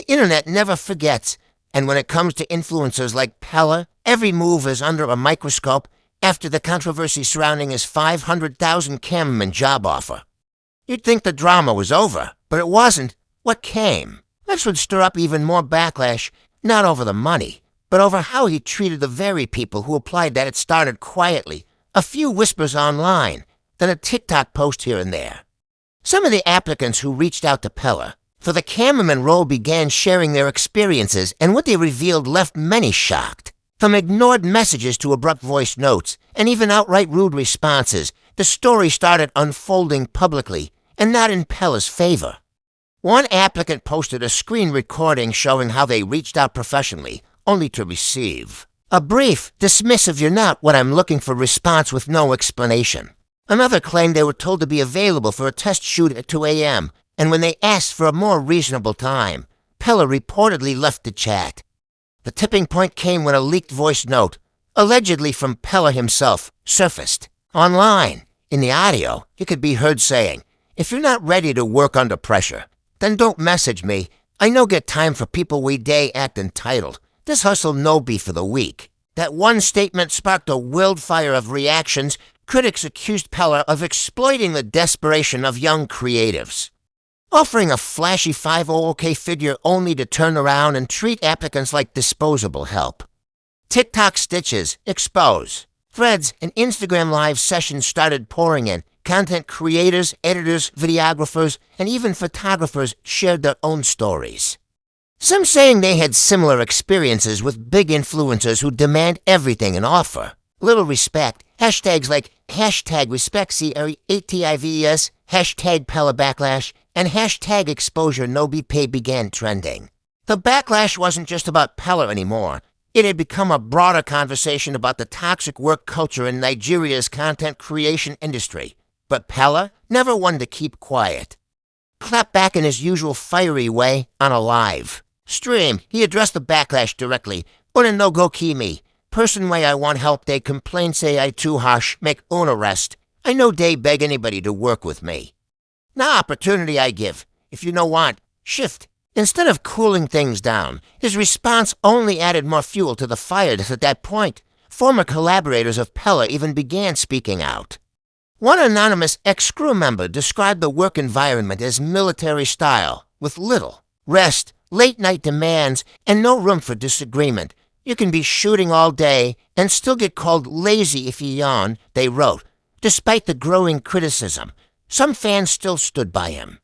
internet never forgets, and when it comes to influencers like Peller, every move is under a microscope after the controversy surrounding his $500,000 cameraman job offer. You'd think the drama was over, but it wasn't. What came? This would stir up even more backlash, not over the money, but over how he treated the very people who applied. That it started quietly, a few whispers online, then a TikTok post here and there. Some of the applicants who reached out to Peller for the cameraman role began sharing their experiences, and what they revealed left many shocked. From ignored messages to abrupt voice notes, and even outright rude responses, the story started unfolding publicly, and not in Peller's favor. One applicant posted a screen recording showing how they reached out professionally, only to receive a brief, dismissive, "You're not what I'm looking for" response with no explanation. Another claimed they were told to be available for a test shoot at 2 a.m., and when they asked for a more reasonable time, Peller reportedly left the chat. The tipping point came when a leaked voice note, allegedly from Peller himself, surfaced. Online, in the audio, he could be heard saying, "If you're not ready to work under pressure, then don't message me. I no get time for people we day act entitled. This hustle no be for the weak." That one statement sparked a wildfire of reactions. Critics accused Peller of exploiting the desperation of young creatives, offering a flashy 500K figure only to turn around and treat applicants like disposable help. TikTok stitches, expose. Threads and Instagram live sessions started pouring in. Content creators, editors, videographers, and even photographers shared their own stories. Some saying they had similar experiences with big influencers who demand everything and offer little respect. Hashtags like #RespectCREATIVES, #Peller Backlash, and #exposure no be pay began trending. The backlash wasn't just about Peller anymore. It had become a broader conversation about the toxic work culture in Nigeria's content creation industry. But Peller never one to keep quiet. Clapped back in his usual fiery way on a live stream, he addressed the backlash directly. "Una no go key me. Person way I want help, they complain say I too harsh, make own arrest. I no day beg anybody to work with me. Now opportunity I give. If you no want, shift." Instead of cooling things down, his response only added more fuel to the fire. At that point, former collaborators of Peller even began speaking out. One anonymous ex-crew member described the work environment as military style, with little rest, late-night demands, and no room for disagreement. "You can be shooting all day and still get called lazy if you yawn," they wrote. Despite the growing criticism, some fans still stood by him.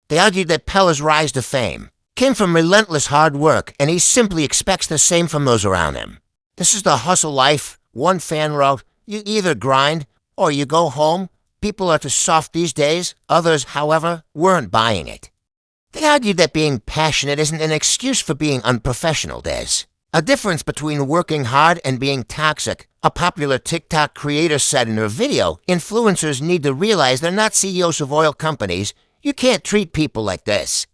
They argued that Peller's rise to fame came from relentless hard work, and he simply expects the same from those around him. "This is the hustle life," one fan wrote. "You either grind or you go home. People are too soft these days." Others, however, weren't buying it. They argued that being passionate isn't an excuse for being unprofessional. There's a difference between working hard and being toxic. A popular TikTok creator said in her video, "Influencers need to realize they're not CEOs of oil companies. You can't treat people like this."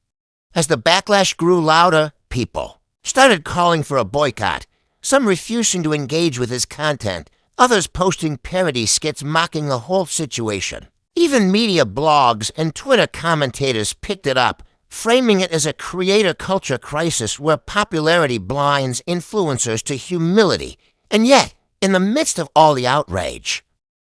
As the backlash grew louder, people started calling for a boycott, some refusing to engage with his content, others posting parody skits mocking the whole situation. Even media blogs and Twitter commentators picked it up, framing it as a creator culture crisis where popularity blinds influencers to humility. And yet, in the midst of all the outrage,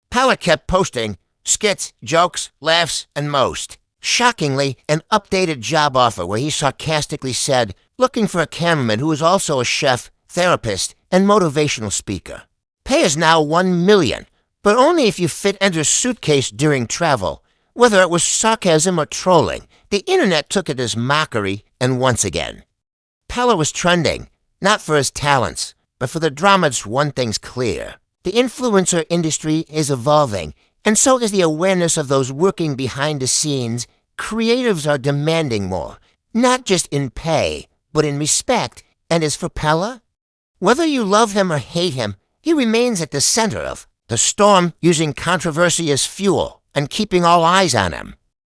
Peller kept posting skits, jokes, laughs, and most shockingly, an updated job offer where he sarcastically said, "Looking for a cameraman who is also a chef, therapist, and motivational speaker. Pay is now $1 million, but only if you fit enter suitcase during travel." Whether it was sarcasm or trolling, the internet took it as mockery, and once again, Peller was trending, not for his talents, but for the drama. One thing's clear. The influencer industry is evolving, and so is the awareness of those working behind the scenes. Creatives are demanding more, not just in pay, but in respect. And as for Peller, whether you love him or hate him, he remains at the center of the storm, using controversy as fuel and keeping all eyes on him.